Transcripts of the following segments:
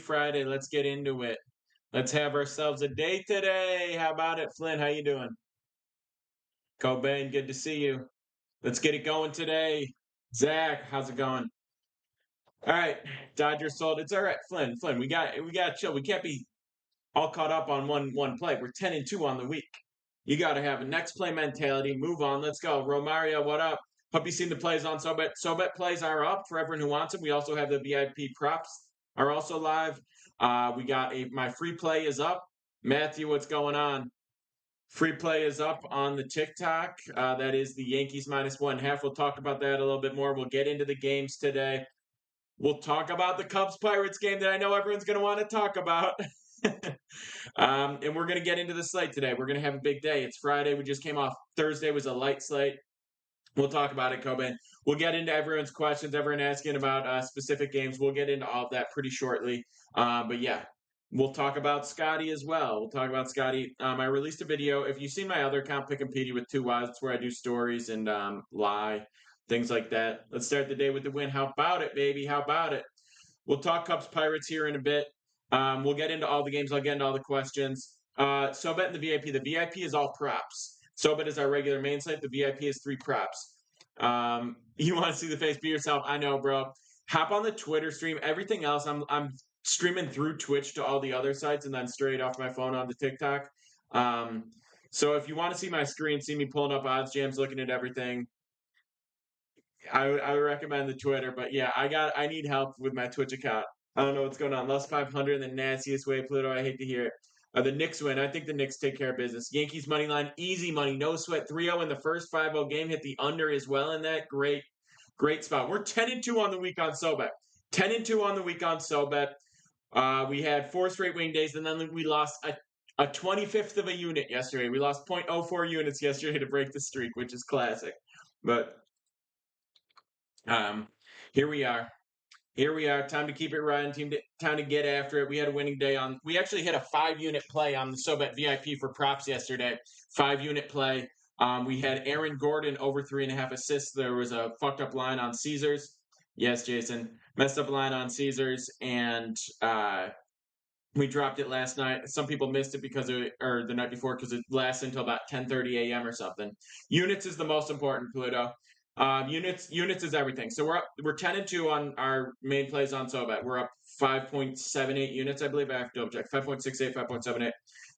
Friday. Let's get into it. Let's have ourselves a day today. How about it, Flynn? How you doing? Cobain, good to see you. Let's get it going today. Zach, how's it going? All right, Dodgers sold. It's all right, Flynn. Flynn, we got to chill. We can't be all caught up on one play. We're 10-2 on the week. You got to have a next play mentality. Move on. Let's go. Romario, what up? Hope you've seen the plays on SoBet. SoBet plays are up for everyone who wants them. We also have the VIP props are also live. We got my free play is up. Matthew, what's going on? Free play is up on the TikTok. That is the Yankees -1/2. We'll talk about that a little bit more. We'll get into the games today. We'll talk about the Cubs-Pirates game that I know everyone's going to want to talk about. And we're going to get into the slate today. We're going to have a big day. It's Friday. We just came off. Thursday was a light slate. We'll talk about it, Cobain. We'll get into everyone's questions, everyone asking about specific games. We'll get into all of that pretty shortly. But yeah, we'll talk about Scotty as well. We'll talk about Scotty. I released a video. If you've seen my other account, Pick and Petey with 2 Ys, it's where I do stories and lie, things like that. Let's start the day with the win. How about it, baby? How about it? We'll talk Cubs Pirates here in a bit. We'll get into all the games. I'll get into all the questions. SoBet and the VIP. The VIP is all props. SoBet is our regular main site. The VIP is 3 props. You want to see the face? Be yourself. I know, bro. Hop on the Twitter stream. Everything else, I'm streaming through Twitch to all the other sites and then straight off my phone onto TikTok. So if you want to see my screen, see me pulling up odds jams, looking at everything, I would recommend the Twitter. But yeah, I need help with my Twitch account. I don't know what's going on. Lost 500 in the nastiest way, Pluto. I hate to hear it. The Knicks win. I think the Knicks take care of business. Yankees money line, easy money, no sweat. 3-0 in the first 5-0 game. Hit the under as well in that. Great spot. We're 10-2 on the week on SoBet. 10-2 on the week on SoBet. We had 4 straight wing days, and then we lost a 25th of a unit yesterday. We lost 0.04 units yesterday to break the streak, which is classic. But here we are. Here we are. Time to keep it running. Time to get after it. We had a winning day on. We actually hit a 5-unit play on the SoBet VIP for props yesterday. 5-unit play. We had Aaron Gordon over 3.5 assists. There was a fucked up line on Caesars. Yes, Jason. Messed up line on Caesars, and we dropped it last night. Some people missed it or the night before because it lasted until about 10:30 a.m. or something. Units is the most important, Pluto. Units is everything. So we're 10-2 on our main plays on SoBet. We're up 5.78 units, I believe. I have to double check. 5.68,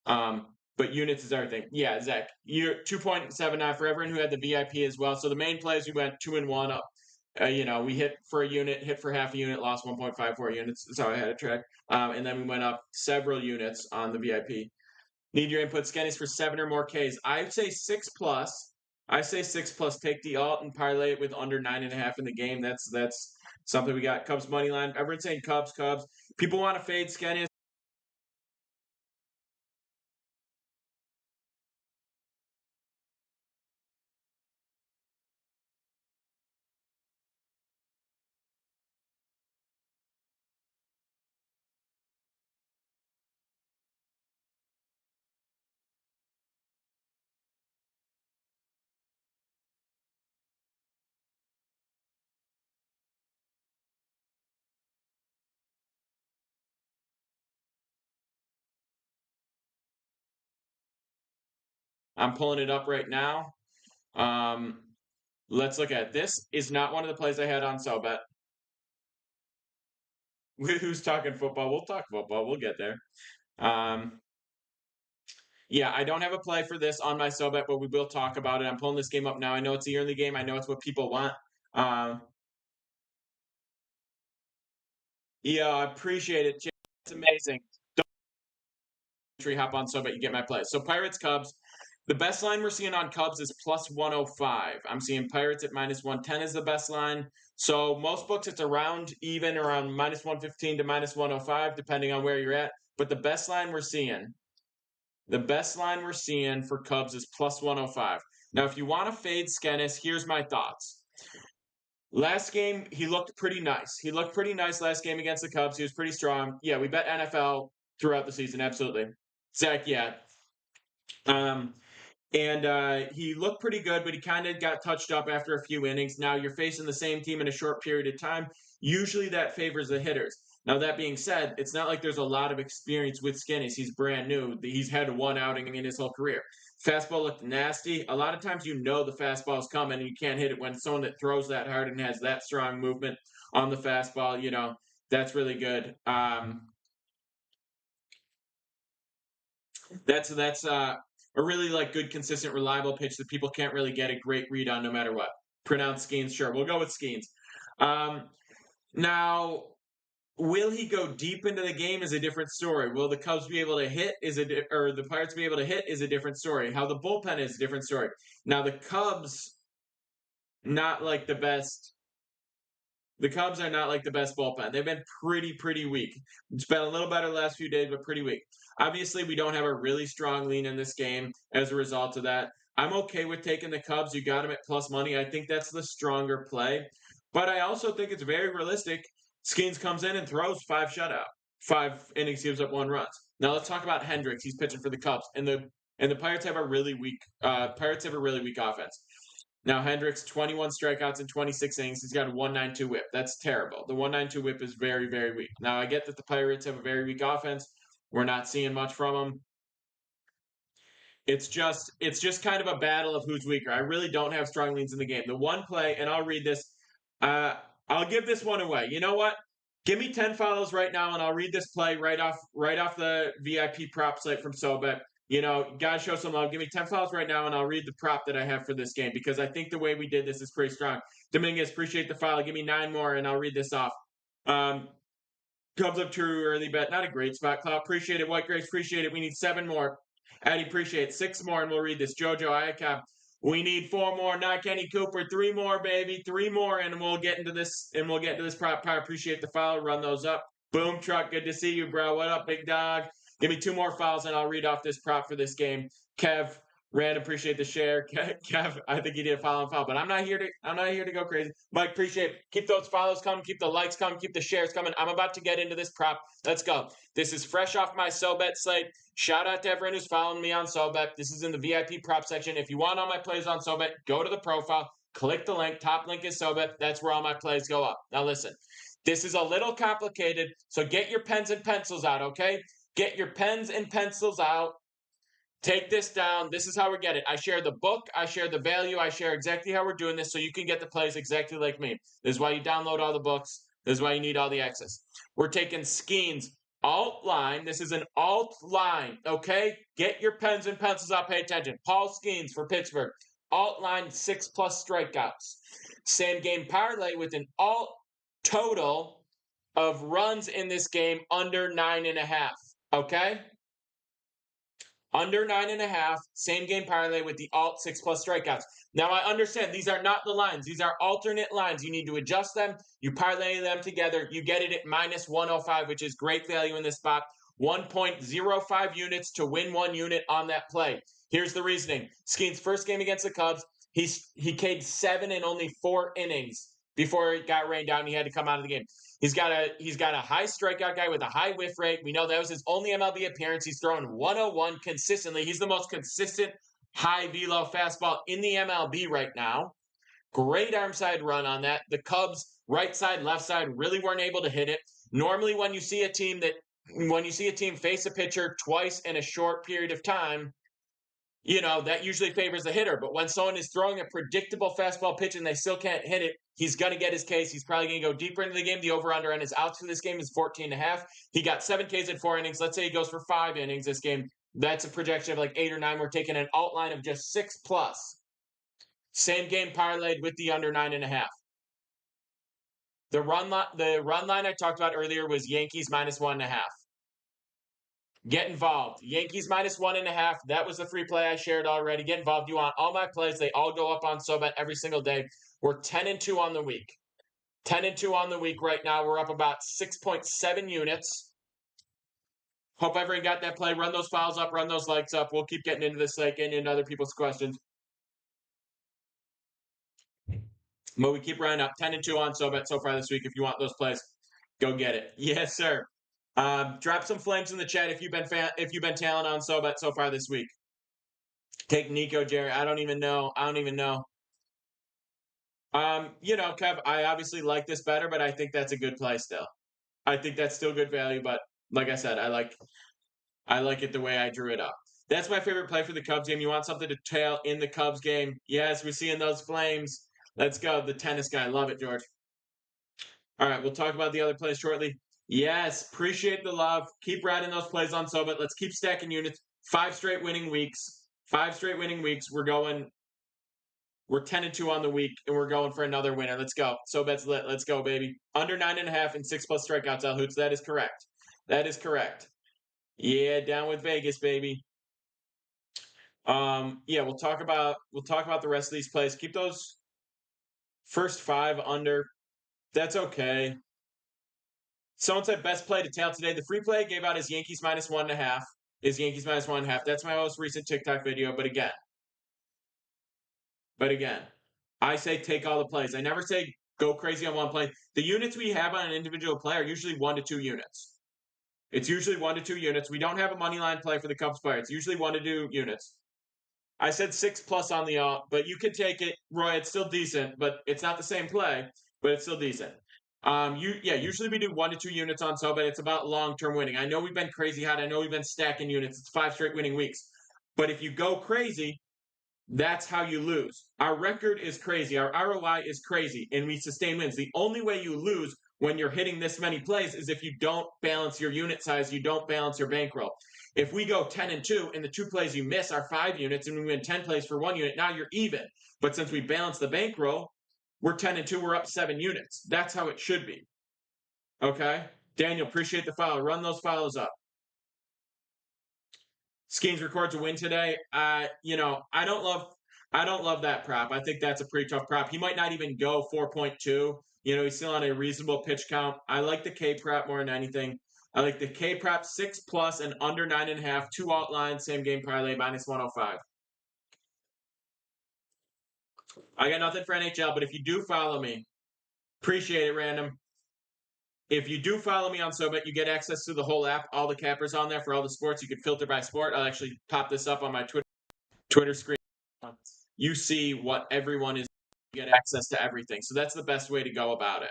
5.78. But units is everything. Yeah, Zach, you're 2.79 for everyone who had the VIP as well. So the main plays, we went 2-1 up. We hit for a unit, hit for half a unit, lost 1.54 units. That's how I had it tracked. And then we went up several units on the VIP. Need your input. Scannies for 7 or more Ks. I'd say 6+. I say 6+. Take the alt and parlay it with under 9.5 in the game. That's something we got. Cubs money line. Everyone's saying Cubs. People want to fade Scannies. I'm pulling it up right now. Let's look at it. This. Is not one of the plays I had on SoBet. Who's talking football? We'll talk football. We'll get there. Yeah, I don't have a play for this on my SoBet, but we will talk about it. I'm pulling this game up now. I know it's a yearly game. I know it's what people want. Yeah, I appreciate it. It's amazing. Don't hop on SoBet. You get my play. So Pirates Cubs. The best line we're seeing on Cubs is +105. I'm seeing Pirates at -110 is the best line. So most books it's around even, around -115 to -105, depending on where you're at. But the best line we're seeing for Cubs is +105. Now, if you want to fade Skennis, here's my thoughts. Last game, he looked pretty nice. He looked pretty nice last game against the Cubs. He was pretty strong. Yeah, we bet NFL throughout the season, absolutely. Zach, yeah. And he looked pretty good, but he kind of got touched up after a few innings. Now you're facing the same team in a short period of time. Usually that favors the hitters. Now, that being said, it's not like there's a lot of experience with skinnies. He's brand new. He's had one outing in his whole career. Fastball looked nasty. A lot of times you know the fastball is coming and you can't hit it when someone that throws that hard and has that strong movement on the fastball, that's really good. That's a really like good, consistent, reliable pitch that people can't really get a great read on no matter what. Pronounce Skeens, sure. We'll go with Skeens. Now, will he go deep into the game is a different story. Will the Cubs be able to hit or the Pirates be able to hit is a different story. How the bullpen is a different story. Now, the Cubs, not like the best. The Cubs are not like the best bullpen. They've been pretty weak. It's been a little better the last few days, but pretty weak. Obviously, we don't have a really strong lean in this game as a result of that. I'm okay with taking the Cubs. You got them at plus money. I think that's the stronger play. But I also think it's very realistic. Skeens comes in and throws 5 innings, gives up 1 run. Now let's talk about Hendricks. He's pitching for the Cubs, and the Pirates have a really weak offense. Now, Hendricks, 21 strikeouts in 26 innings. He's got a 1.92 whip. That's terrible. The 1.92 whip is very weak. Now, I get that the Pirates have a very weak offense. We're not seeing much from them. It's just kind of a battle of who's weaker. I really don't have strong leans in the game. The one play, and I'll read this. I'll give this one away. You know what? Give me 10 follows right now, and I'll read this play right off the VIP prop site from SoBet. Guys, show some love. Give me 10 follows right now, and I'll read the prop that I have for this game because I think the way we did this is pretty strong. Dominguez, appreciate the follow. Give me 9 more, and I'll read this off. Cubs up true early bet. Not a great spot. Cloud, appreciate it. White Grace, appreciate it. We need 7 more. Eddie, appreciate it. 6 more, and we'll read this. Jojo, Iacab, we need 4 more. Not Kenny Cooper. 3 more, baby. 3 more, and we'll get into this. Prop power. Appreciate the follow. Run those up. Boom Truck, good to see you, bro. What up, big dog? Give me 2 more files, and I'll read off this prop for this game. Kev, Rand, appreciate the share. Kev, I think you did a follow and follow, but I'm not here to go crazy. Mike, appreciate it. Keep those follows coming, keep the likes coming, keep the shares coming. I'm about to get into this prop. Let's go. This is fresh off my SoBet slate. Shout out to everyone who's following me on SoBet. This is in the VIP prop section. If you want all my plays on SoBet, go to the profile, click the link. Top link is SoBet. That's where all my plays go up. Now listen, this is a little complicated, so get your pens and pencils out, okay? Get your pens and pencils out. Take this down. This is how we get it. I share the book. I share the value. I share exactly how we're doing this so you can get the plays exactly like me. This is why you download all the books. This is why you need all the access. We're taking Skeens alt line. This is an alt line, okay? Get your pens and pencils out. Pay attention. Paul Skeens for Pittsburgh. Alt line 6+ strikeouts. Same game parlay with an alt total of runs in this game under 9.5, okay? Under 9.5, same game parlay with the alt 6+ strikeouts. Now, I understand these are not the lines. These are alternate lines. You need to adjust them. You parlay them together. You get it at -105, which is great value in this spot. 1.05 units to win 1 unit on that play. Here's the reasoning. Skeen's first game against the Cubs, he K'd 7 in only 4 innings before it got rained out and he had to come out of the game. He's got a high strikeout guy with a high whiff rate. We know that was his only MLB appearance. He's throwing 101 consistently. He's the most consistent high velo fastball in the MLB right now. Great arm side run on that. The Cubs, right side, left side, really weren't able to hit it. Normally, when you see a team face a pitcher twice in a short period of time, that usually favors the hitter. But when someone is throwing a predictable fastball pitch and they still can't hit it, he's going to get his case. He's probably going to go deeper into the game. The over-under on his outs for this game is 14.5. He got 7 Ks in 4 innings. Let's say he goes for 5 innings this game. That's a projection of like 8 or 9. We're taking an alt line of just 6+. Same game parlayed with the under 9.5. The run line I talked about earlier was Yankees -1.5. Get involved. Yankees -1.5. That was the free play I shared already. Get involved. You want all my plays. They all go up on SoBet every single day. We're 10-2 on the week. 10-2 on the week right now. We're up about 6.7 units. Hope everyone got that play. Run those files up. Run those likes up. We'll keep getting into this, getting into other people's questions. But we keep running up. 10-2 on SoBet so far this week. If you want those plays, go get it. Yes, sir. Drop some flames in the chat if you've been tailing on SoBet so far this week. Take Nico, Jerry. I don't even know. Kev, I obviously like this better, but I think that's a good play still. I think that's still good value, but like I said, I like it the way I drew it up. That's my favorite play for the Cubs game. You want something to tail in the Cubs game? Yes, we're seeing those flames. Let's go. The tennis guy. Love it, George. All right, we'll talk about the other plays shortly. Yes, appreciate the love. Keep riding those plays on Sobet. Let's keep stacking units. 5 straight winning weeks. 5 straight winning weeks. We're 10-2 on the week, and we're going for another winner. Let's go. Sobet's lit. Let's go, baby. Under 9.5 and 6+ strikeouts, Al Hoots. That is correct. That is correct. Yeah, down with Vegas, baby. Yeah, we'll talk about the rest of these plays. Keep those first 5 under. That's okay. Someone said best play to tail today. The free play gave out his Yankees -1.5. Is Yankees -1.5. That's my most recent TikTok video. But again, I say take all the plays. I never say go crazy on one play. The units we have on an individual play are usually 1 to 2 units. It's usually 1 to 2 units. We don't have a money line play for the Cubs player. It's usually 1 to 2 units. I said 6+ on the alt, but you could take it, Roy. It's still decent, but it's not the same play, but it's still decent. Usually we do 1 to 2 units on Sobet. It's about long-term winning. I know we've been crazy hot. I know we've been stacking units. It's 5 straight winning weeks. But if you go crazy, that's how you lose. Our record is crazy. Our ROI is crazy, and we sustain wins. The only way you lose when you're hitting this many plays is if you don't balance your unit size, you don't balance your bankroll. If we go 10-2 and the 2 plays you miss are 5 units and we win 10 plays for 1 unit, now you're even. But since we balance the bankroll, we're 10-2, we're up 7 units. That's how it should be. Okay? Daniel, appreciate the follow. Run those follows up. Skeens records a win today. I don't love that prop. I think that's a pretty tough prop. He might not even go 4.2. He's still on a reasonable pitch count. I like the K prop more than anything. I like the K prop 6+ and under 9.5, 2 alt lines, same game parlay -105. I got nothing for NHL, but if you do follow me, appreciate it, random. If you do follow me on Sobet, you get access to the whole app, all the cappers on there for all the sports. You can filter by sport. I'll actually pop this up on my Twitter screen. You see what everyone is, you get access to everything. So that's the best way to go about it.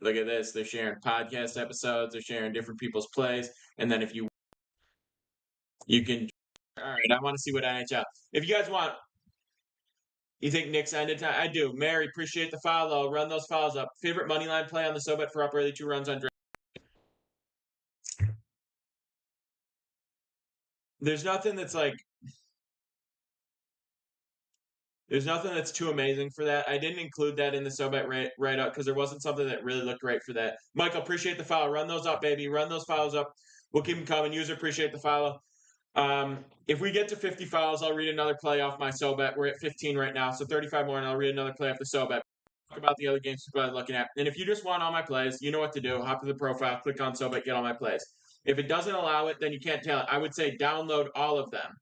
Look at this. They're sharing podcast episodes. They're sharing different people's plays. And then if you can, all right, I want to see what NHL. If you guys want, you think Knicks ended time? I do. Mary, appreciate the follow. Run those follows up. Favorite money line play on the Sobet for up early 2 runs on draft. There's nothing that's too amazing for that. I didn't include that in the Sobet write-up because there wasn't something that really looked great for that. Michael, appreciate the follow. Run those up, baby. Run those follows up. We'll keep them coming. User, appreciate the follow. If we get to 50 follows, I'll read another play off my Sobet. We're at 15 right now, so 35 more, and I'll read another play off the Sobet. Talk about the other games people are looking at. And if you just want all my plays, you know what to do. Hop to the profile, click on Sobet, get all my plays. If it doesn't allow it, then you can't tell it. I would say download all of them.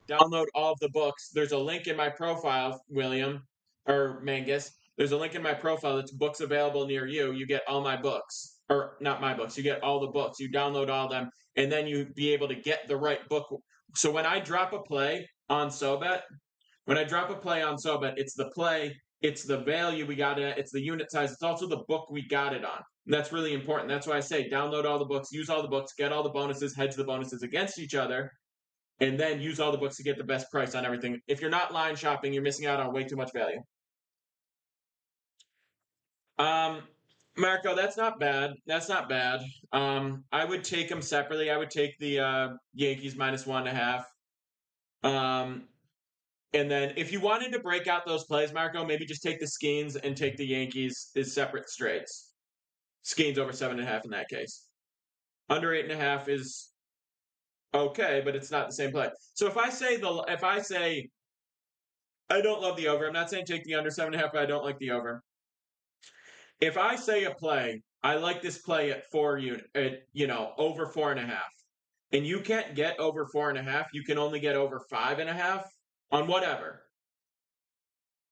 Download all of the books. There's a link in my profile, William or Mangus. There's a link in my profile that's books available near you. You get all my books, or not my books. You get all the books. You download all of them, and then you be able to get the right book. So when I drop a play on Sobet, it's the play, it's the value we got it at, it's the unit size, it's also the book we got it on. And that's really important. That's why I say download all the books, use all the books, get all the bonuses, hedge the bonuses against each other, and then use all the books to get the best price on everything. If you're not line shopping, you're missing out on way too much value. Marco, that's not bad. That's not bad. I would take them separately. I would take the Yankees -1.5. And then if you wanted to break out those plays, Marco, maybe just take the Skeens and take the Yankees as separate straights. Skeens over 7.5 in that case. Under 8.5 is okay, but it's not the same play. So if I say I don't love the over, I'm not saying take the under 7.5, but I don't like the over. If I say a play, I like this play at over 4.5, and you can't get over 4.5, you can only get over 5.5 on whatever.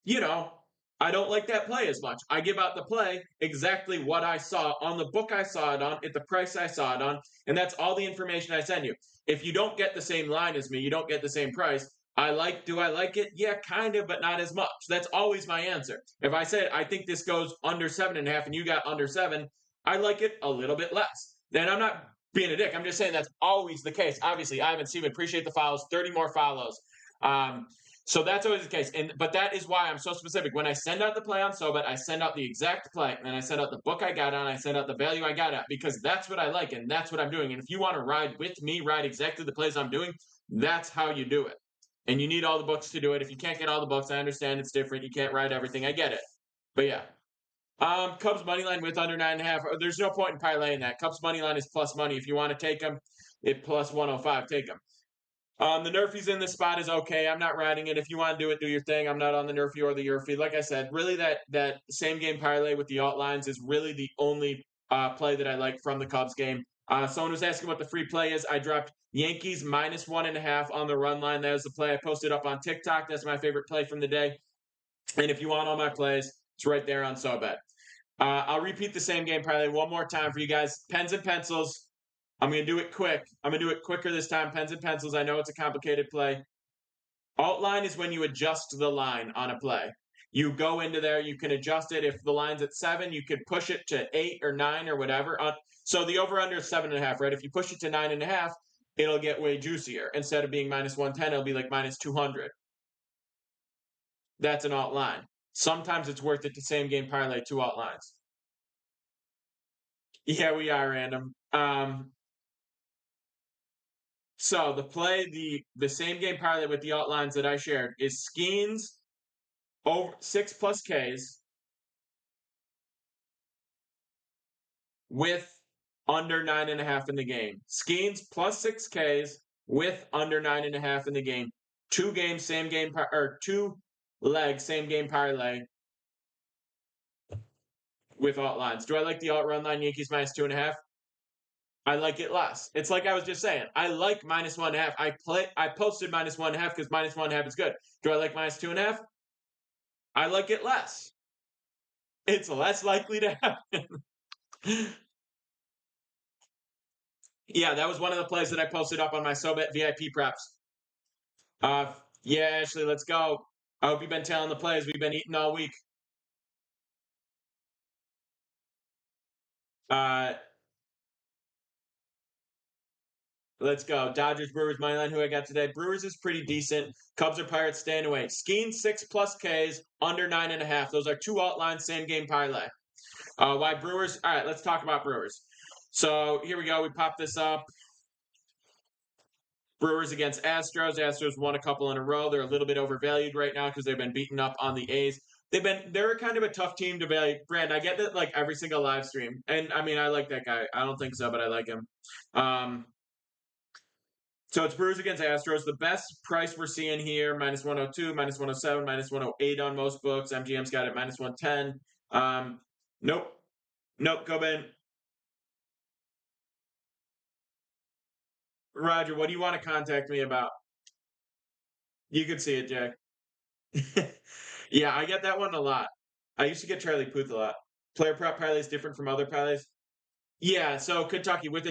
I don't like that play as much. I give out the play exactly what I saw on the book I saw it on, at the price I saw it on, and that's all the information I send you. If you don't get the same line as me, you don't get the same price, Do I like it? Yeah, kind of, but not as much. That's always my answer. If I said I think this goes under 7.5 and you got under 7, I like it a little bit less. Then I'm not being a dick. I'm just saying that's always the case. Obviously, Ivan, Steven, appreciate the follows. 30 more follows. Um, so that's always the case. But that is why I'm so specific. When I send out the play on Sobet, I send out the exact play, and then I send out the book I got on, I send out the value I got at, because that's what I like and that's what I'm doing. And if you want to ride with me, ride exactly the plays I'm doing, that's how you do it. And you need all the books to do it. If you can't get all the books, I understand it's different. You can't write everything. I get it. But yeah. Cubs money line with under 9.5. There's no point in parlaying that. Cubs money line is plus money. If you want to take them, it plus 105. Take them. The Nerfies in this spot is okay. I'm not riding it. If you want to do it, do your thing. I'm not on the Nerfy or the Yerfy. Like I said, really that same game parlay with the alt lines is really the only play that I like from the Cubs game. Someone was asking what the free play is. I dropped Yankees minus 1.5 on the run line. That was the play I posted up on TikTok. That's my favorite play from the day. And if you want all my plays, it's right there on SoBet. I'll repeat the same game parlay one more time for you guys. Pens and pencils. I'm going to do it quick. I'm going to do it quicker this time. Pens and pencils. I know it's a complicated play. Alt line is when you adjust the line on a play. You go into there, you can adjust it. If the line's at 7, you could push it to 8 or 9 or whatever. So the over-under is 7.5, right? If you push it to 9.5, it'll get way juicier. Instead of being minus 110, it'll be like minus 200. That's an alt line. Sometimes it's worth it to same game parlay 2 alt lines. Yeah, we are random. So the play, the same game parlay with the alt lines that I shared is Skeens over 6 plus Ks with under 9.5 in the game. Skeens plus 6 Ks with under 9.5 in the game. 2 games, same game, or 2 legs, same game parlay with alt lines. Do I like the alt run line Yankees minus 2.5? I like it less. It's like I was just saying. I like minus 1.5. I posted minus 1.5 because minus 1.5 is good. Do I like minus 2.5? I like it less. It's less likely to happen. Yeah, that was one of the plays that I posted up on my SoBet VIP preps. Yeah, Ashley, let's go. I hope you've been telling the plays. We've been eating all week. Let's go. Dodgers, Brewers, money line. Who I got today? Brewers is pretty decent. Cubs or Pirates staying away. Skeen 6 plus Ks under 9.5. Those are 2 alt lines, same game parlay. Why Brewers? All right, let's talk about Brewers. So here we go. We pop this up. Brewers against Astros. Astros won a couple in a row. They're a little bit overvalued right now because they've been beaten up on the A's. They're kind of a tough team to value. Brand, I get that like every single live stream. And I mean, I like that guy. I don't think so, but I like him. So it's Brewers against Astros. The best price we're seeing here, minus 102, minus 107, minus 108 on most books. MGM's got it minus 110. Nope. Go Ben. Roger, what do you want to contact me about? You can see it, Jack. Yeah, I get that one a lot. I used to get Charlie Puth a lot. Player prop parlays different from other parlays. Yeah, so Kentucky with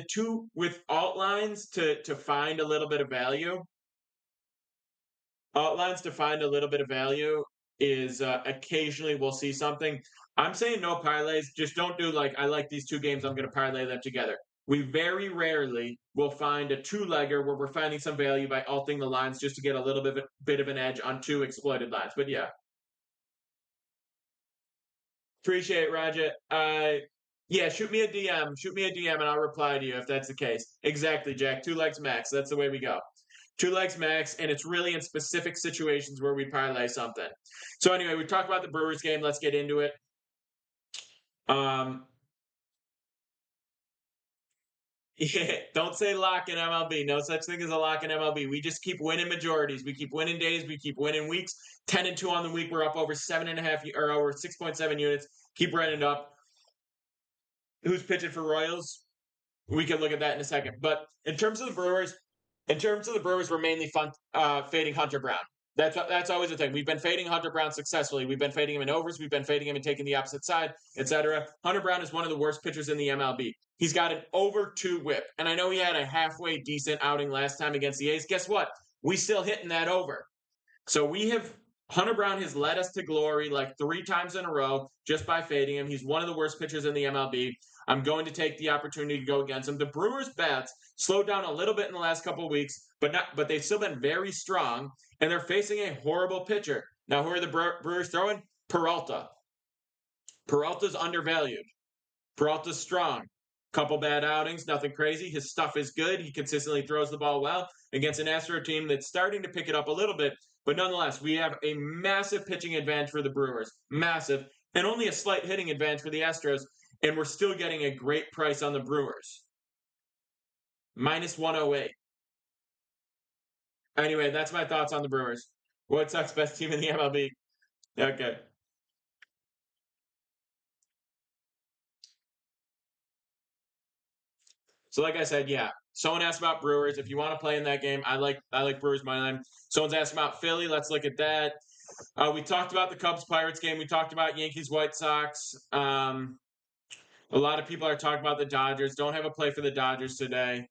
alt lines to find a little bit of value. Alt lines to find a little bit of value is occasionally we'll see something. I'm saying no parlays. Just don't do like I like these 2 games. I'm going to parlay them together. We very rarely will find a 2-legger where we're finding some value by alting the lines just to get a little bit of an edge on 2 exploited lines. But yeah. Appreciate it, Raja. Yeah, shoot me a DM. Shoot me a DM and I'll reply to you if that's the case. Exactly, Jack. 2 legs max. That's the way we go. 2 legs max, and it's really in specific situations where we parlay something. So anyway, we talked about the Brewers game. Let's get into it. Yeah, don't say lock in MLB. No such thing as a lock in MLB. We just keep winning majorities. We keep winning days. We keep winning weeks. 10-2 on the week. We're up over 7.5 or over 6.7 units. Keep running up. Who's pitching for Royals? We can look at that in a second. But in terms of the Brewers, we're mainly fading Hunter Brown. That's always the thing. We've been fading Hunter Brown successfully. We've been fading him in overs. We've been fading him and taking the opposite side, etc. Hunter Brown is one of the worst pitchers in the MLB. He's got an over 2 whip. And I know he had a halfway decent outing last time against the A's. Guess what? We still hitting that over. So Hunter Brown has led us to glory like 3 times in a row just by fading him. He's one of the worst pitchers in the MLB. I'm going to take the opportunity to go against him. The Brewers' bats slowed down a little bit in the last couple of weeks, but they've still been very strong, and they're facing a horrible pitcher. Now, who are the Brewers throwing? Peralta. Peralta's undervalued. Peralta's strong. Couple bad outings, nothing crazy. His stuff is good. He consistently throws the ball well against an Astro team that's starting to pick it up a little bit. But nonetheless, we have a massive pitching advantage for the Brewers. Massive. And only a slight hitting advantage for the Astros. And we're still getting a great price on the Brewers. Minus 108. Anyway, that's my thoughts on the Brewers. White Sox best team in the MLB. Okay. So like I said, yeah. Someone asked about Brewers. If you want to play in that game, I like Brewers money line. Someone's asked about Philly. Let's look at that. We talked about the Cubs Pirates game. We talked about Yankees White Sox. A lot of people are talking about the Dodgers. Don't have a play for the Dodgers today.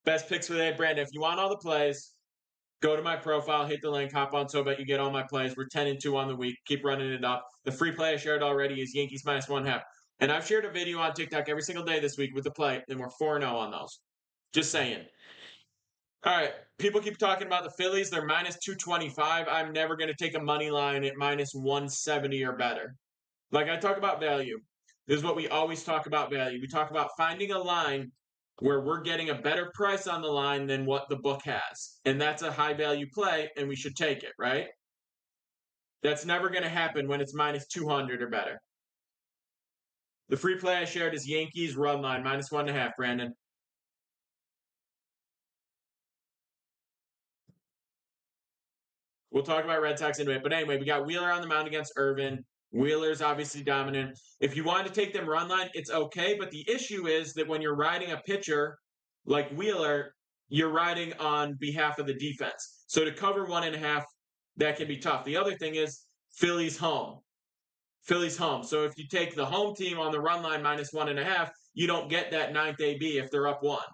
Best picks for the day, Brandon. If you want all the plays, go to my profile, hit the link, hop on SoBet. You get all my plays. We're 10-2 on the week. Keep running it up. The free play I shared already is Yankees minus 1/2. And I've shared a video on TikTok every single day this week with the play, and we're 4-0 on those. Just saying. All right. People keep talking about the Phillies. They're minus 225. I'm never going to take a money line at minus 170 or better. Like I talk about value. This is what we always talk about value. We talk about finding a line where we're getting a better price on the line than what the book has. And that's a high value play, and we should take it, right? That's never going to happen when it's minus 200 or better. The free play I shared is Yankees run line, minus 1/2, Brandon. We'll talk about Red Sox in a minute. But anyway, we got Wheeler on the mound against Irvin. Wheeler's obviously dominant. If you wanted to take them run line, it's okay. But the issue is that when you're riding a pitcher like Wheeler, you're riding on behalf of the defense. So to cover 1/2, that can be tough. The other thing is Philly's home. Philly's home. So if you take the home team on the run line minus 1/2, you don't get that 9th AB if they're up 1.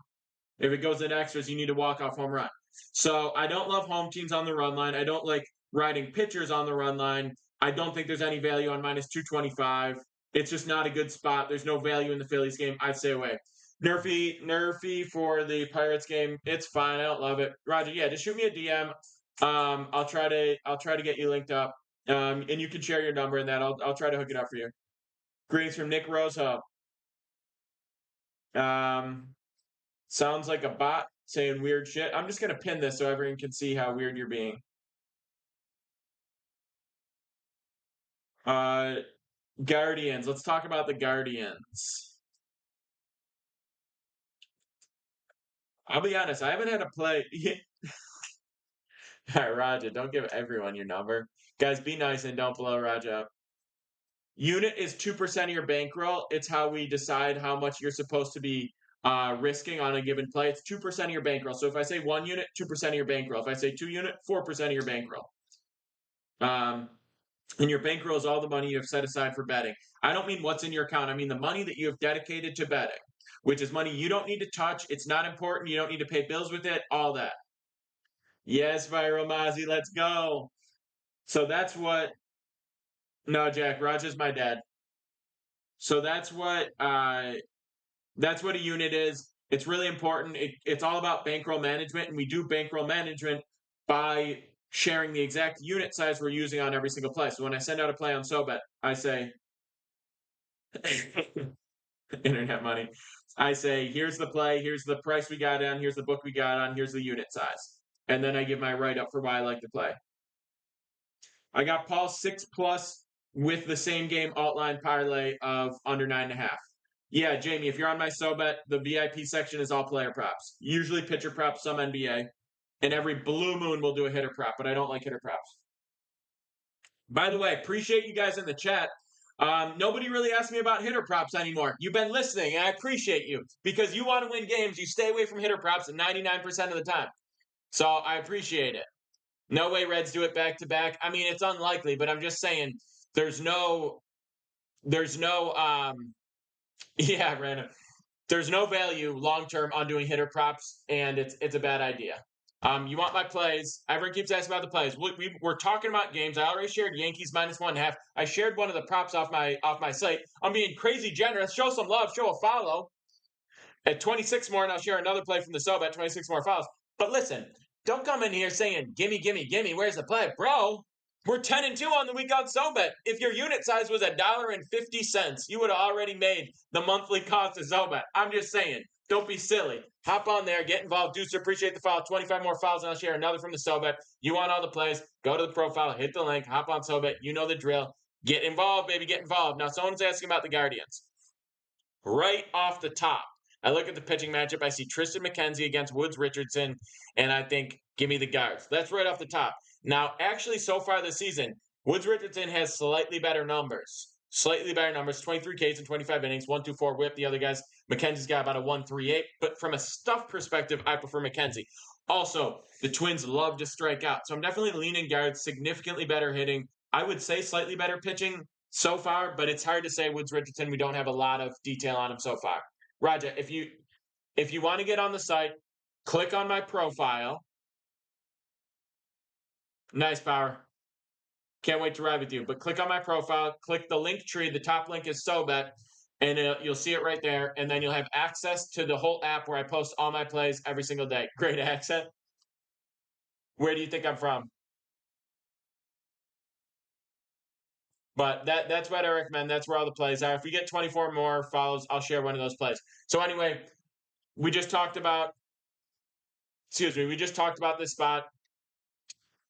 If it goes into extras, you need to walk off home run. So I don't love home teams on the run line. I don't like riding pitchers on the run line. I don't think there's any value on minus 225. It's just not a good spot. There's no value in the Phillies game. I'd stay away. Nerfy for the Pirates game. It's fine. I don't love it. Roger, yeah, just shoot me a DM. I'll try to get you linked up. And you can share your number in that. I'll try to hook it up for you. Greetings from Nick Rosehope. Sounds like a bot saying weird shit. I'm just gonna pin this so everyone can see how weird you're being. Guardians. Let's talk about the Guardians. I'll be honest, I haven't had a play. All right, Raja, don't give everyone your number. Guys, be nice and don't blow Raja up. Unit is 2% of your bankroll. It's how we decide how much you're supposed to be risking on a given play. It's 2% of your bankroll. So if I say 1 unit, 2% of your bankroll. If I say 2 unit, 4% of your bankroll. And your bankroll is all the money you have set aside for betting. I don't mean what's in your account. I mean the money that you have dedicated to betting, which is money you don't need to touch. It's not important. You don't need to pay bills with it. All that. Yes, Viral Mozzie, let's go. So that's what. No, Jack. Roger's my dad. So that's what a unit is. It's really important. It's all about bankroll management, and we do bankroll management by sharing the exact unit size we're using on every single play. So when I send out a play on SoBet, I say, internet money. I say, here's the play, here's the price we got on, here's the book we got on, here's the unit size. And then I give my write-up for why I like to play. I got Paul 6+ with the same game alt line parlay of under 9.5. Yeah, Jamie, if you're on my SoBet, the VIP section is all player props. Usually pitcher props, some NBA. And every blue moon we'll do a hitter prop, but I don't like hitter props. By the way, appreciate you guys in the chat. Nobody really asks me about hitter props anymore. You've been listening, and I appreciate you. Because you want to win games, you stay away from hitter props 99% of the time. So I appreciate it. No way Reds do it back-to-back. I mean, it's unlikely, but I'm just saying there's no yeah, random. There's no value long-term on doing hitter props, and it's a bad idea. You want my plays? Everyone keeps asking about the plays. We're talking about games. I already shared Yankees -1.5. I shared one of the props off my site. I'm being crazy generous. Show some love. Show a follow. At 26 more, and I'll share another play from the sub at 26 more follows. But listen, don't come in here saying, gimme, gimme, gimme. Where's the play? Bro, we're 10-2 on the week on SoBet. If your unit size was $1.50, you would have already made the monthly cost of SoBet. I'm just saying, don't be silly. Hop on there, get involved. Deucer, appreciate the follow. 25 more follows, and I'll share another from the SoBet. You want all the plays, go to the profile, hit the link, hop on SoBet. You know the drill. Get involved, baby, get involved. Now, someone's asking about the Guardians. Right off the top, I look at the pitching matchup. I see Tristan McKenzie against Woods Richardson, and I think, give me the Guards. That's right off the top. Now, actually, so far this season, Woods Richardson has slightly better numbers. Slightly better numbers, 23 Ks in 25 innings, 1.24 whip. The other guys, McKenzie's got about a 1.38. But from a stuff perspective, I prefer McKenzie. Also, the Twins love to strike out. So I'm definitely leaning Guards, significantly better hitting. I would say slightly better pitching so far, but it's hard to say Woods Richardson. We don't have a lot of detail on him so far. Raja, if you want to get on the site, click on my profile. Nice, Power. Can't wait to ride with you. But click on my profile, click the link tree. The top link is SoBet, and you'll see it right there. And then you'll have access to the whole app where I post all my plays every single day. Great accent. Where do you think I'm from? But that's what I recommend. That's where all the plays are. If we get 24 more follows, I'll share one of those plays. So anyway, we just talked about this spot.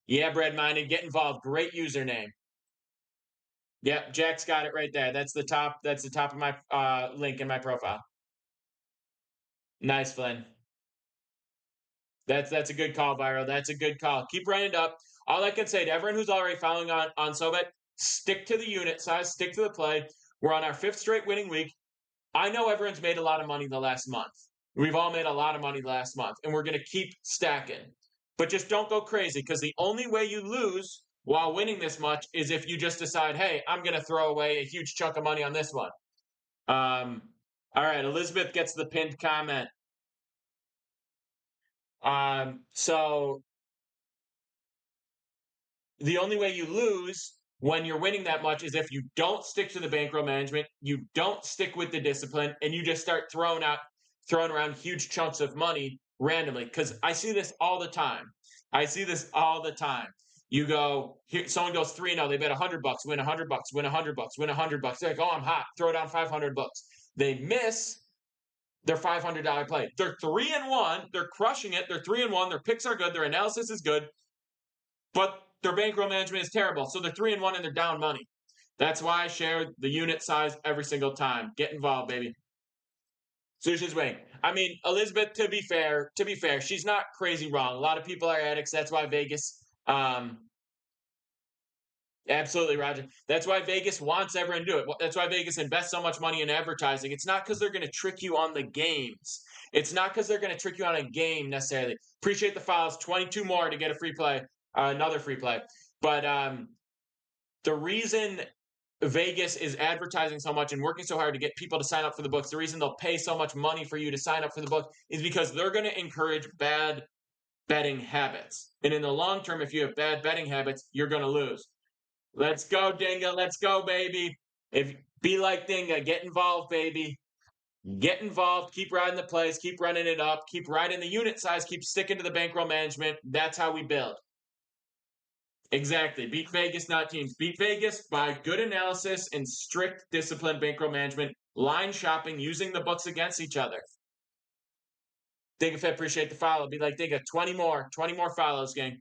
Yeah, bread minded. Get involved. Great username. Yep, Jack's got it right there. That's the top. That's the top of my link in my profile. Nice, Flynn. That's a good call, Viral. That's a good call. Keep running it up. All I can say to everyone who's already following on SoBet, stick to the unit size, stick to the play. We're on our 5th straight winning week. I know everyone's made a lot of money the last month. We've all made a lot of money last month, and we're going to keep stacking. But just don't go crazy, because the only way you lose while winning this much is if you just decide, hey, I'm going to throw away a huge chunk of money on this one. All right, Elizabeth gets the pinned comment. So the only way you lose when you're winning that much is if you don't stick to the bankroll management, you don't stick with the discipline, and you just start throwing around huge chunks of money randomly. Because I see this all the time. You go here, someone goes 3-0. They bet $100, win $100, win $100, win $100. They're like, oh, I'm hot. Throw down $500. They miss their $500 play. They're 3-1. They're crushing it. They're 3-1. Their picks are good. Their analysis is good, but their bankroll management is terrible. So they're 3-1 and they're down money. That's why I share the unit size every single time. Get involved, baby. Sushi's wing. I mean, Elizabeth, to be fair, she's not crazy wrong. A lot of people are addicts. That's why Vegas, absolutely, Roger. That's why Vegas wants everyone to do it. That's why Vegas invests so much money in advertising. It's not because they're going to trick you on the games. It's not because they're going to trick you on a game necessarily. Appreciate the files. 22 more to get a free play, another free play. But the reason Vegas is advertising so much and working so hard to get people to sign up for the books, the reason they'll pay so much money for you to sign up for the book is because they're going to encourage bad betting habits. And in the long term, if you have bad betting habits, you're going to lose. Let's go, Dinga. Let's go, baby. Be like Dinga. Get involved, baby. Get involved. Keep riding the plays. Keep running it up. Keep riding the unit size. Keep sticking to the bankroll management. That's how we build. Exactly. Beat Vegas, not teams. Beat Vegas by good analysis and strict discipline, bankroll management, line shopping, using the books against each other. Dig if I appreciate the follow. Be like, Dig 20 more follows, gang.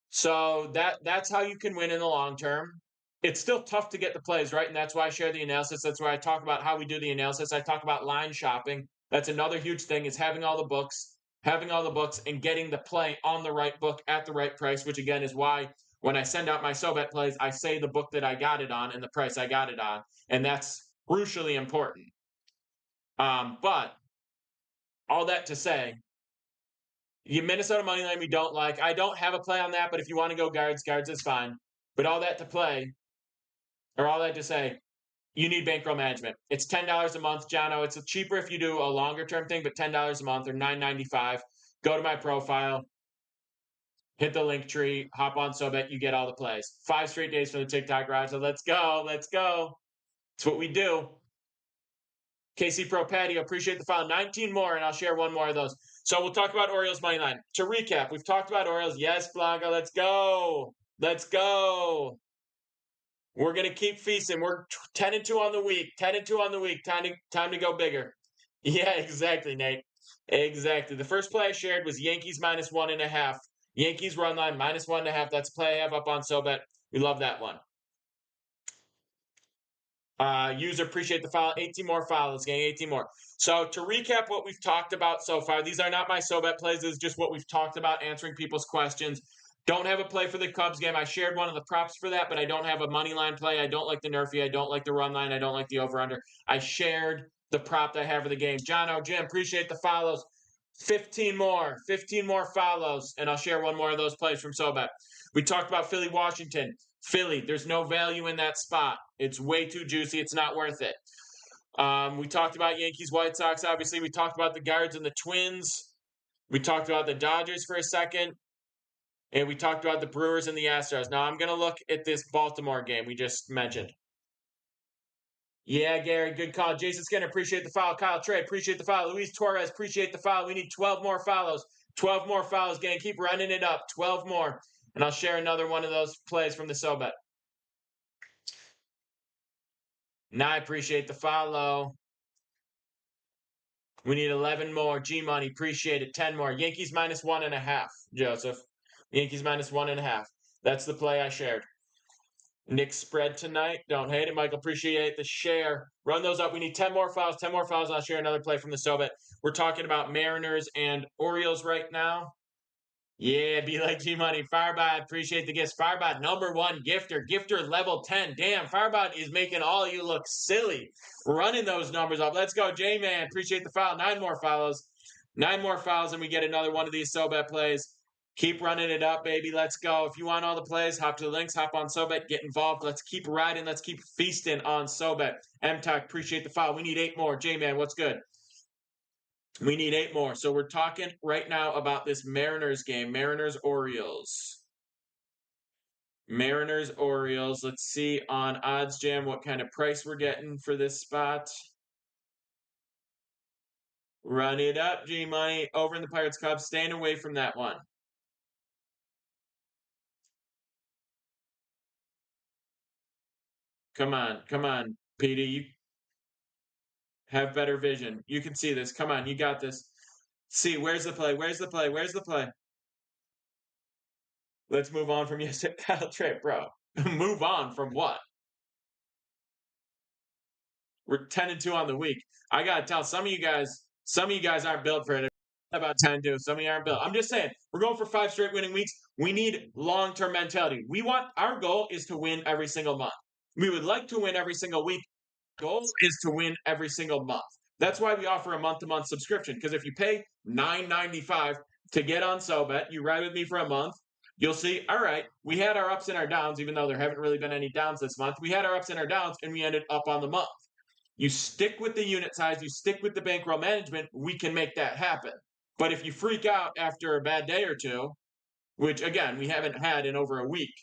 So that's how you can win in the long term. It's still tough to get the plays, right? And that's why I share the analysis. That's why I talk about how we do the analysis. I talk about line shopping. That's another huge thing, is having all the books and getting the play on the right book at the right price, which again is why when I send out my SoBet plays, I say the book that I got it on and the price I got it on. And that's crucially important. But all that to say, Minnesota money line we don't like. I don't have a play on that, but if you want to go guards is fine. But all that to say, you need bankroll management. It's $10 a month, Jono. It's cheaper if you do a longer term thing, but $10 a month or $9.95. Go to my profile, hit the link tree, hop on SoBet, you get all the plays. 5 straight days from the TikTok garage. So let's go. Let's go. It's what we do. KC Pro Patio, appreciate the follow. 19 more, and I'll share one more of those. So we'll talk about Orioles money line. To recap, we've talked about Orioles. Yes, Blanca, let's go. Let's go. We're gonna keep feasting. We're 10-2 on the week. 10-2 on the week. Time to go bigger. Yeah, exactly, Nate. Exactly. The first play I shared was Yankees -1.5. Yankees run line -1.5. That's a play I have up on SoBet. We love that one. User, appreciate the follow. 18 more follows, gang. 18 more. So to recap what we've talked about so far, these are not my SoBet plays. This is just what we've talked about, answering people's questions. Don't have a play for the Cubs game. I shared one of the props for that, but I don't have a money line play. I don't like the Nerfy. I don't like the run line. I don't like the over-under. I shared the prop that I have for the game. John O. Jim, appreciate the follows. 15 more follows, and I'll share one more of those plays from SoBet. We talked about Philly, Washington. Philly, there's no value in that spot. It's way too juicy. It's not worth it. We talked about Yankees, White Sox. Obviously, we talked about the Guards and the Twins. We talked about the Dodgers for a second. And we talked about the Brewers and the Astros. Now, I'm going to look at this Baltimore game we just mentioned. Yeah, Gary, good call. Jason Skinner, appreciate the follow. Kyle Trey, appreciate the follow. Luis Torres, appreciate the follow. We need 12 more follows. 12 more follows, gang. Keep running it up. 12 more. And I'll share another one of those plays from the SoBet. Now I appreciate the follow. We need 11 more. G-Money, appreciate it. 10 more. Yankees -1.5, Joseph. Yankees -1.5. That's the play I shared. Knicks spread tonight. Don't hate it, Michael. Appreciate the share. Run those up. We need 10 more fouls. 10 more fouls. I'll share another play from the SoBet. We're talking about Mariners and Orioles right now. Yeah, be like G-Money. Firebot, appreciate the gifts. Firebot, #1 gifter. Gifter level 10. Damn, Firebot is making all you look silly. Running those numbers up. Let's go, J-Man. Appreciate the foul. 9 more follows. 9 more fouls, and we get another one of these SoBet plays. Keep running it up, baby. Let's go. If you want all the plays, hop to the links, hop on SoBet, get involved. Let's keep riding. Let's keep feasting on SoBet. MTAC, appreciate the foul. We need 8 more. J-Man, what's good? We need 8 more. So we're talking right now about this Mariners game. Mariners-Orioles. Mariners-Orioles. Let's see on Odds Jam what kind of price we're getting for this spot. Run it up, G-Money. Over in the Pirates Cubs. Staying away from that one. Come on, Petey. You have better vision. You can see this. Come on, you got this. See, where's the play? Where's the play? Where's the play? Let's move on from yesterday. Kyle Trey, bro. Move on from what? We're 10-2 on the week. I gotta tell some of you guys aren't built for it. About 10-2. Some of you aren't built. I'm just saying, we're going for 5 straight winning weeks. We need long-term mentality. Our goal is to win every single month. We would like to win every single week. Goal is to win every single month. That's why we offer a month-to-month subscription. Because if you pay $9.95 to get on SoBet, you ride with me for a month, you'll see, all right, we had our ups and our downs, even though there haven't really been any downs this month. We had our ups and our downs, and we ended up on the month. You stick with the unit size, you stick with the bankroll management, we can make that happen. But if you freak out after a bad day or two, which, again, we haven't had in over a week,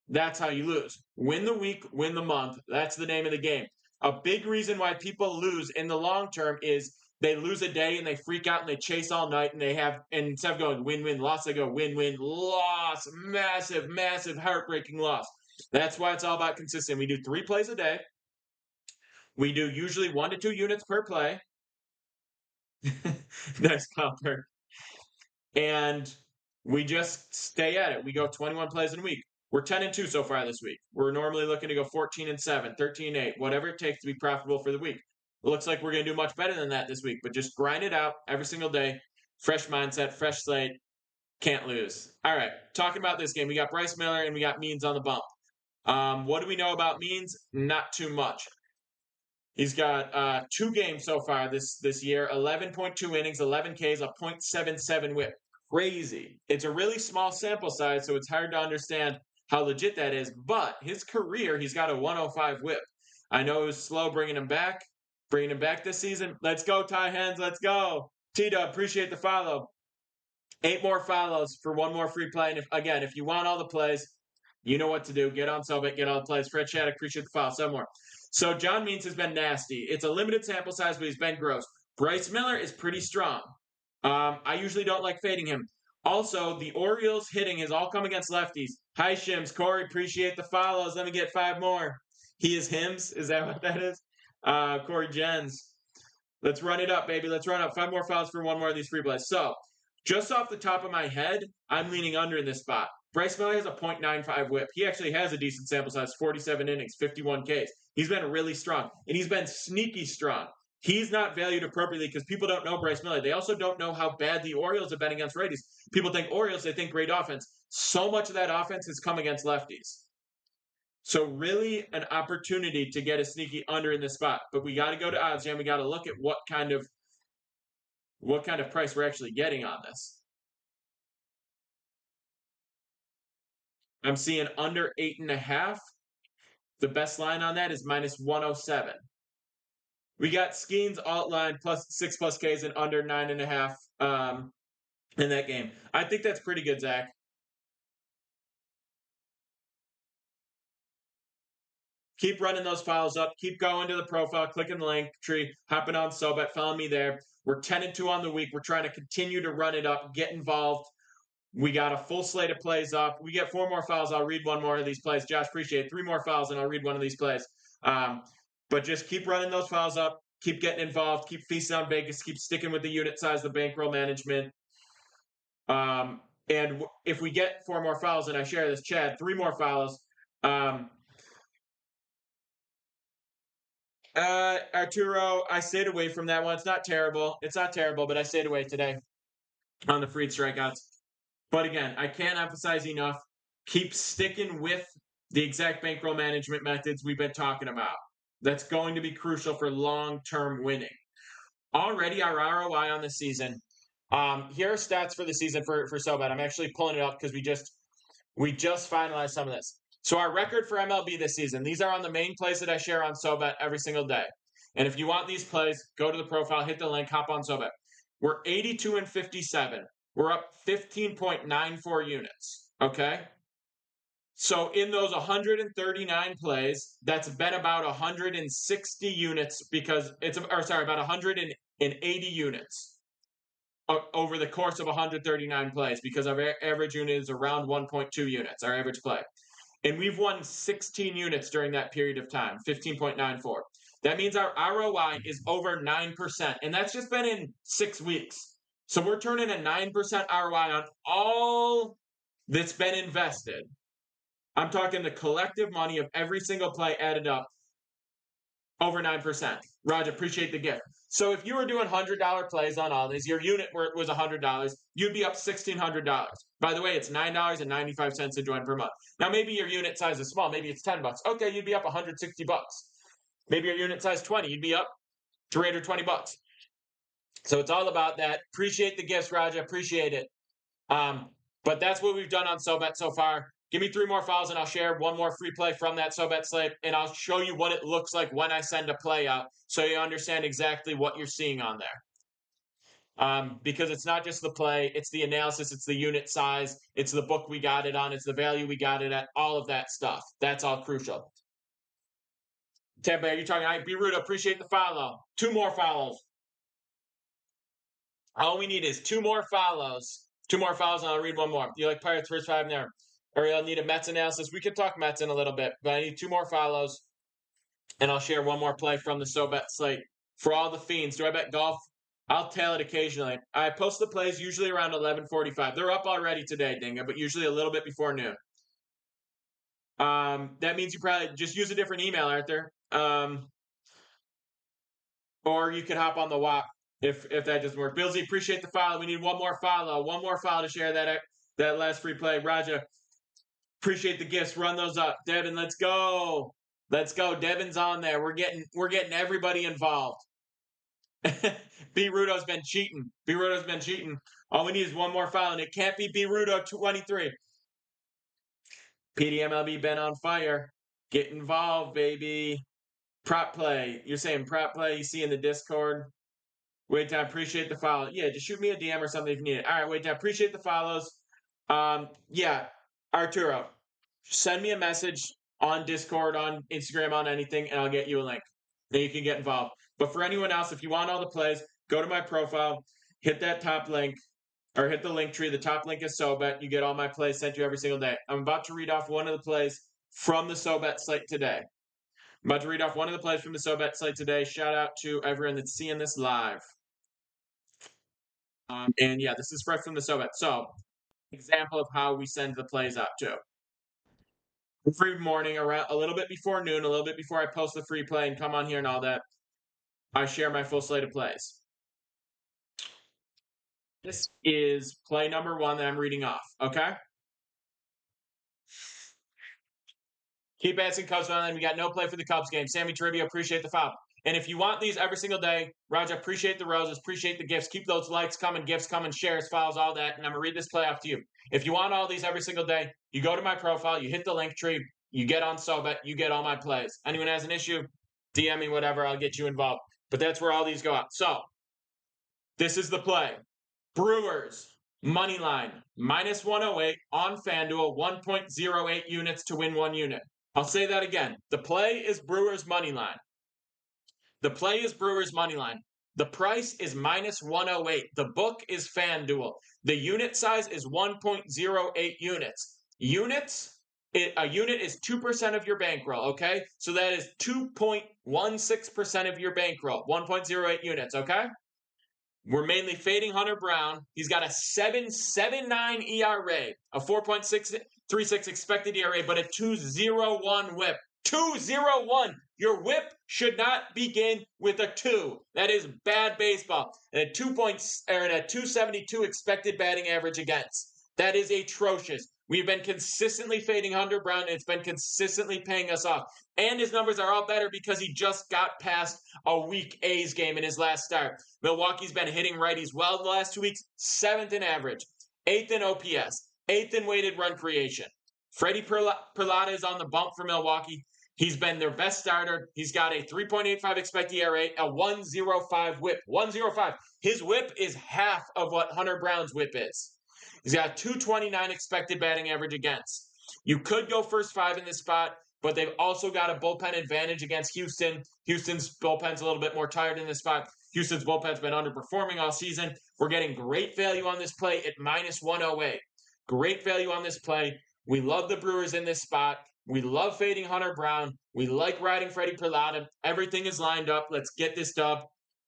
that's how you lose. Win the week, win the month. That's the name of the game. A big reason why people lose in the long term is they lose a day and they freak out and they chase all night and and instead of going win-win loss, they go win-win loss. Massive, massive, heartbreaking loss. That's why it's all about consistent. We do 3 plays a day. We do usually 1 to 2 units per play. Nice comfort. And we just stay at it. We go 21 plays in a week. We're 10-2 so far this week. We're normally looking to go 14-7, 13-8, whatever it takes to be profitable for the week. It looks like we're going to do much better than that this week, but just grind it out every single day. Fresh mindset, fresh slate. Can't lose. All right, talking about this game, we got Bryce Miller and we got Means on the bump. What do we know about Means? Not too much. He's got 2 games so far this year, 11.2 innings, 11 Ks, a .77 whip. Crazy. It's a really small sample size, so it's hard to understand how legit that is. But his career, he's got a 105 whip. I know it was slow bringing him back this season. Let's go, Ty Hens. Let's go. Tito, appreciate the follow. 8 more follows for one more free play. And if you want all the plays, you know what to do. Get on Sobet, get all the plays. Fred Shattuck, appreciate the follow. 7 more. So John Means has been nasty. It's a limited sample size, but he's been gross. Bryce Miller is pretty strong. I usually don't like fading him. Also, the Orioles hitting has all come against lefties. Hi, Shims. Corey, appreciate the follows. Let me get 5 more. He is Hims. Is that what that is? Corey Jens. Let's run it up, baby. Let's run up. 5 more fouls for one more of these free plays. So, just off the top of my head, I'm leaning under in this spot. Bryce Miller has a .95 whip. He actually has a decent sample size, 47 innings, 51 Ks. He's been really strong, and he's been sneaky strong. He's not valued appropriately because people don't know Bryce Miller. They also don't know how bad the Orioles have been against righties. People think Orioles, they think great offense. So much of that offense has come against lefties. So really an opportunity to get a sneaky under in this spot. But we got to go to odds, and we got to look at what kind of price we're actually getting on this. I'm seeing under 8.5. The best line on that is -107. We got Skeens alt line plus 6+ Ks and under 9.5 in that game. I think that's pretty good, Zach. Keep running those files up. Keep going to the profile, clicking the link tree, hopping on Sobet, follow me there. We're 10-2 on the week. We're trying to continue to run it up, get involved. We got a full slate of plays up. We get 4 more fouls. I'll read one more of these plays. Josh, appreciate it. 3 more fouls, and I'll read one of these plays. But just keep running those fouls up. Keep getting involved. Keep feasting on Vegas. Keep sticking with the unit size, the bankroll management. And if we get 4 more fouls, and I share this, Chad, 3 more fouls. Arturo, I stayed away from that one. It's not terrible. It's not terrible, but I stayed away today on the freed strikeouts. But again, I can't emphasize enough. Keep sticking with the exact bankroll management methods we've been talking about. That's going to be crucial for long-term winning. Already our ROI on the season. Here are stats for the season for Sobet. I'm actually pulling it up because we just finalized some of this. So our record for MLB this season, these are on the main plays that I share on Sobet every single day. And if you want these plays, go to the profile, hit the link, hop on Sobet. We're 82-57. We're up 15.94 units. Okay? So in those 139 plays, that's been about 160 units because about 180 units over the course of 139 plays because our average unit is around 1.2 units, our average play. And we've won 16 units during that period of time, 15.94. That means our ROI is over 9%, and that's just been in 6 weeks. So we're turning a 9% ROI on all that's been invested. I'm talking the collective money of every single play added up, over 9%. Raj, appreciate the gift. So if you were doing $100 plays on all these, your unit was $100, you'd be up $1,600. By the way, it's $9.95 to join per month. Now, maybe your unit size is small. Maybe it's $10. Okay, you'd be up $160. Maybe your unit size 20, you'd be up $320. So it's all about that. Appreciate the gifts, Raja. Appreciate it. But that's what we've done on Sobet so far. Give me 3 more files and I'll share one more free play from that Sobet slate, and I'll show you what it looks like when I send a play out so you understand exactly what you're seeing on there. Because it's not just the play, it's the analysis, it's the unit size, it's the book we got it on, it's the value we got it at, all of that stuff. That's all crucial. Tampa, are you talking? I be rude. Appreciate the follow. 2 more follows. All we need is 2 more follows. 2 more follows, and I'll read one more. You like Pirates first 5 there? Or you'll need a Mets analysis. We could talk Mets in a little bit, but I need 2 more follows, and I'll share one more play from the Sobet slate. For all the fiends, do I bet golf? I'll tail it occasionally. I post the plays usually around 11:45. They're up already today, Dinga, but usually a little bit before noon. That means you probably just use a different email, Arthur. Or you could hop on the WAP if that doesn't work. Billsy, appreciate the follow. We need one more follow. One more follow to share that last free play. Raja, appreciate the gifts. Run those up. Devin, let's go. Let's go. Devin's on there. We're getting everybody involved. B Rudo's been cheating. B Rudo's been cheating. All we need is one more follow, and it can't be B Rudo 23. PDMLB been on fire. Get involved, baby. Prop play. You're saying prop play you see in the Discord? Wait, I appreciate the follow. Yeah, just shoot me a DM or something if you need it. All right, wait, I appreciate the follows. Yeah, Arturo, send me a message on Discord, on Instagram, on anything, and I'll get you a link. Then you can get involved. But for anyone else, if you want all the plays, go to my profile, hit that top link, or hit the link tree. The top link is SoBet. You get all my plays sent to you every single day. I'm about to read off one of the plays from the SoBet site today. I'm about to read off one of the plays from the SoBet site today. Shout out to everyone that's seeing this live. And yeah, this is fresh from the SoBet. So, example of how we send the plays out too. Every morning, around a little bit before noon, a little bit before I post the free play and come on here and all that, I share my full slate of plays. This is play number 1 that I'm reading off. Okay. Keep asking Cubs fan. We got no play for the Cubs game. Sammy Trivia, appreciate the follow. And if you want these every single day, Roger, appreciate the roses, appreciate the gifts. Keep those likes coming, gifts coming, shares, follows, all that. And I'm going to read this play off to you. If you want all these every single day, you go to my profile, you hit the link tree, you get on SoBet, you get all my plays. Anyone has an issue, DM me, whatever, I'll get you involved. But that's where all these go out. So, this is the play. Brewers, money line, minus 108 on FanDuel, 1.08 units to win 1 unit. I'll say that again. The play is Brewers money line. The play is Brewers money line. The price is minus 108. The book is FanDuel. The unit size is 1.08 units. A unit is 2% of your bankroll, okay? So that is 2.16% of your bankroll, 1.08 units, okay? We're mainly fading Hunter Brown. He's got a 7.79 ERA, a 4.636 expected ERA, but a 2.01 whip. 2.01. Your whip should not begin with a 2. That is bad baseball. And a 2.72 expected batting average against. That is atrocious. We've been consistently fading Hunter Brown, and it's been consistently paying us off. And his numbers are all better because he just got past a weak A's game in his last start. Milwaukee's been hitting righties well the last 2 weeks, 7th in average, 8th in OPS, 8th in weighted run creation. Freddie Perlata is on the bump for Milwaukee. He's been their best starter. He's got a 3.85 expected ERA, a 1.05 whip. 1.05. His whip is half of what Hunter Brown's whip is. He's got 2.29 expected batting average against. You could go first 5 in this spot, but they've also got a bullpen advantage against Houston. Houston's bullpen's a little bit more tired in this spot. Houston's bullpen's been underperforming all season. We're getting great value on this play at minus 108. Great value on this play. We love the Brewers in this spot. We love fading Hunter Brown. We like riding Freddie Perlata. Everything is lined up. Let's get this dub.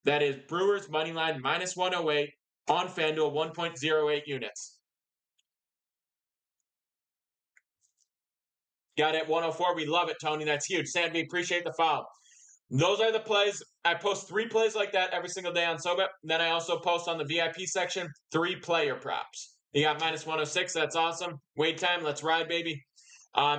That is Brewers money line minus 108 on FanDuel, 1.08 units. Got it, 104. We love it, Tony. That's huge. Sandy, appreciate the follow. Those are the plays. I post 3 plays like that every single day on SoBet. Then I also post on the VIP section 3 player props. You got minus 106. That's awesome. Wait time. Let's ride, baby.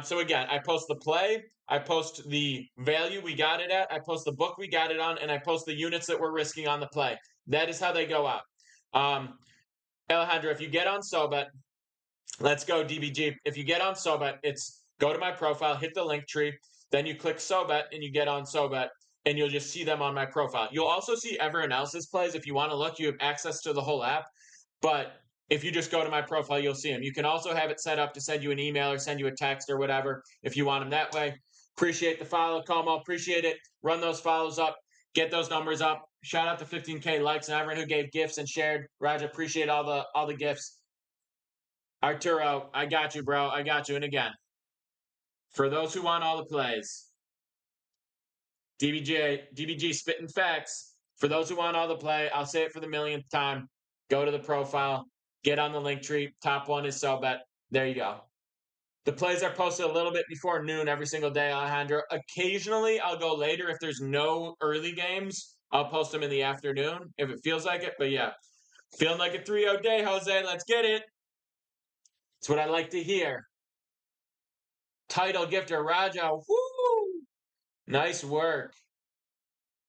So again, I post the play. I post the value we got it at. I post the book we got it on. And I post the units that we're risking on the play. That is how they go out. Alejandro, if you get on SoBet, let's go, DBG. If you get on SoBet, it's go to my profile, hit the link tree, then you click SoBet and you get on SoBet, and you'll just see them on my profile. You'll also see everyone else's plays. If you want to look, you have access to the whole app. But if you just go to my profile, you'll see them. You can also have it set up to send you an email or send you a text or whatever if you want them that way. Appreciate the follow, Como. Appreciate it. Run those follows up. Get those numbers up. Shout out to 15K likes and everyone who gave gifts and shared. Raj, appreciate all the gifts. Arturo, I got you, bro. I got you. And again, for those who want all the plays, DBG spitting facts. For those who want all the play, I'll say it for the millionth time. Go to the profile, get on the link tree. Top one is SoBet. There you go. The plays are posted a little bit before noon every single day, Alejandro. Occasionally, I'll go later if there's no early games. I'll post them in the afternoon if it feels like it. But yeah, feeling like a 3-0 day, Jose. Let's get it. That's what I like to hear. Title gifter, Raja. Woo! Nice work.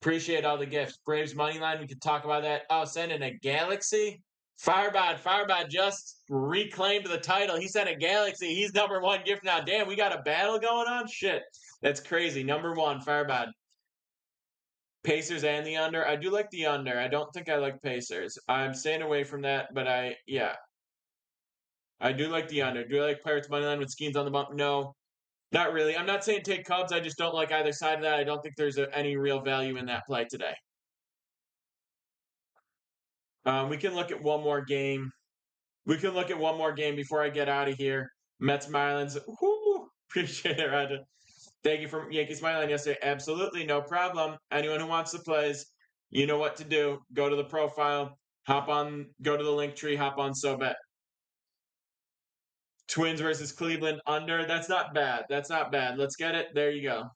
Appreciate all the gifts. Braves money line. We could talk about that. Oh, sending a Galaxy. Firebod just reclaimed the title. He sent a Galaxy. He's number 1 gift now. Damn, we got a battle going on? Shit. That's crazy. Number 1, Firebod. Pacers and the under. I do like the under. I don't think I like Pacers. I'm staying away from that, but yeah. I do like the under. Do I like Pirates money line with Skeens on the bump? No, not really. I'm not saying take Cubs. I just don't like either side of that. I don't think there's any real value in that play today. We can look at one more game. We can look at one more game before I get out of here. Mets Marlins. Whoo! Appreciate it, Roger. Thank you for Yankees money line yesterday. Absolutely, no problem. Anyone who wants the plays, you know what to do. Go to the profile, hop on, go to the link tree, hop on SoBet. Twins versus Cleveland under. That's not bad. That's not bad. Let's get it. There you go.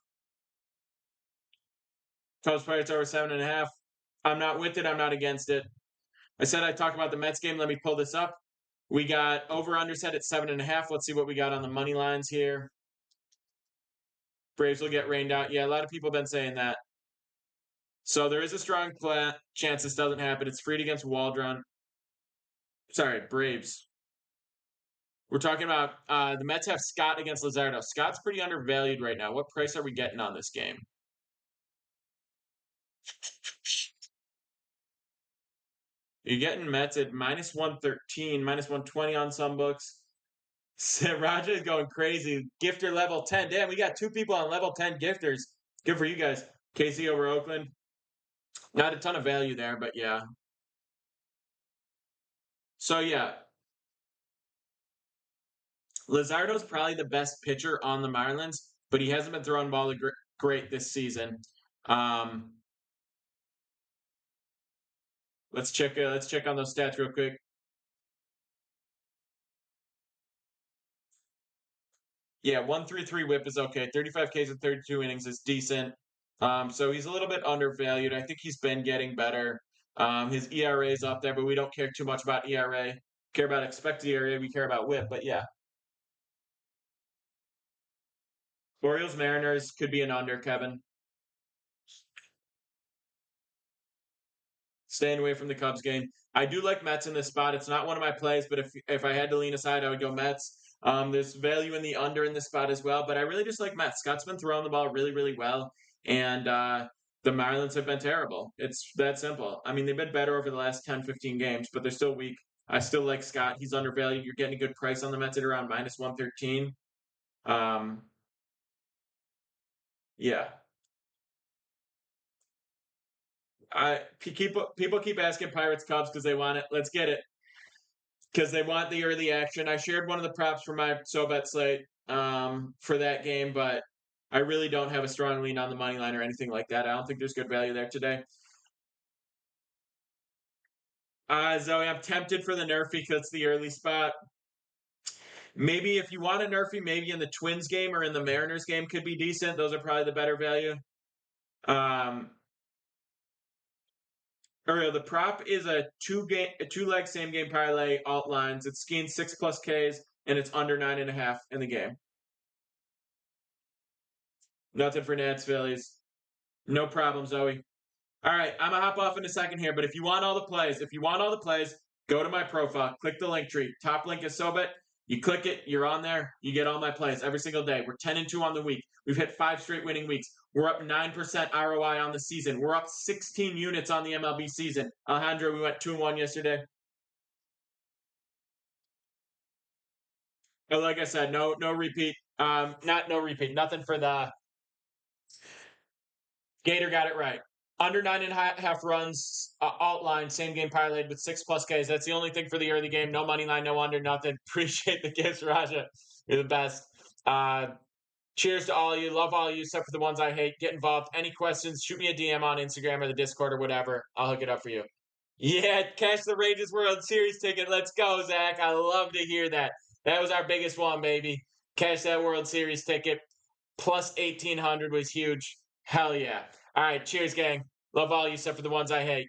Cubs Pirates over 7.5. I'm not with it. I'm not against it. I said I'd talk about the Mets game. Let me pull this up. We got over under set at 7.5. Let's see what we got on the money lines here. Braves will get rained out. Yeah, a lot of people have been saying that. So there is a strong chance this doesn't happen. It's Fried against Waldron. Sorry, Braves. We're talking about the Mets have Scott against Luzardo. Scott's pretty undervalued right now. What price are we getting on this game? You're getting Mets at minus 113, minus 120 on some books. Roger is going crazy. Gifter level 10. Damn, we got 2 people on level 10 gifters. Good for you guys. KC over Oakland. Not a ton of value there, but yeah. So yeah. Luzardo's probably the best pitcher on the Marlins, but he hasn't been throwing ball great this season. Let's check on those stats real quick. Yeah, 1.33 whip is okay. 35 Ks in 32 innings is decent. So he's a little bit undervalued. I think he's been getting better. His ERA is up there, but we don't care too much about ERA. We care about expected ERA. We care about whip. But yeah, Orioles Mariners could be an under, Kevin. Staying away from the Cubs game. I do like Mets in this spot. It's not one of my plays, but if I had to lean aside, I would go Mets. There's value in the under in this spot as well, but I really just like Mets. Scott's been throwing the ball really, really well, and the Marlins have been terrible. It's that simple. I mean, they've been better over the last 10, 15 games, but they're still weak. I still like Scott. He's undervalued. You're getting a good price on the Mets at around minus 113. Yeah. People keep asking Pirates Cubs because they want it. Let's get it. Because they want the early action. I shared one of the props for my SoBet slate for that game, but I really don't have a strong lean on the money line or anything like that. I don't think there's good value there today. Zoe, I'm tempted for the Nerfy because it's the early spot. Maybe if you want a Nerfy, maybe in the Twins game or in the Mariners game could be decent. Those are probably the better value. Ariel, the prop is a two-leg same game parlay alt lines. It's skiing 6+ Ks and it's under 9.5 in the game. Nothing for Nats Phillies. No problem, Zoe. All right, I'm gonna hop off in a second here, but if you want all the plays, go to my profile, click the link tree. Top link is SoBet. You click it, you're on there. You get all my plays every single day. We're 10-2 on the week. We've hit 5 straight winning weeks. We're up 9% ROI on the season. We're up 16 units on the MLB season. Alejandro, we went 2-1 yesterday. But like I said, no repeat. No repeat. Nothing for the Gator got it right. Under 9.5 runs, alt line, same game parlayed with 6+ Ks. That's the only thing for the early game. No money line, no under, nothing. Appreciate the gifts, Raja. You're the best. Cheers to all of you. Love all of you, except for the ones I hate. Get involved. Any questions, shoot me a DM on Instagram or the Discord or whatever. I'll hook it up for you. Yeah, cash the Rangers World Series ticket. Let's go, Zach. I love to hear that. That was our biggest one, baby. Cash that World Series ticket. Plus 1,800 was huge. Hell yeah. All right, cheers, gang. Love all you except for the ones I hate.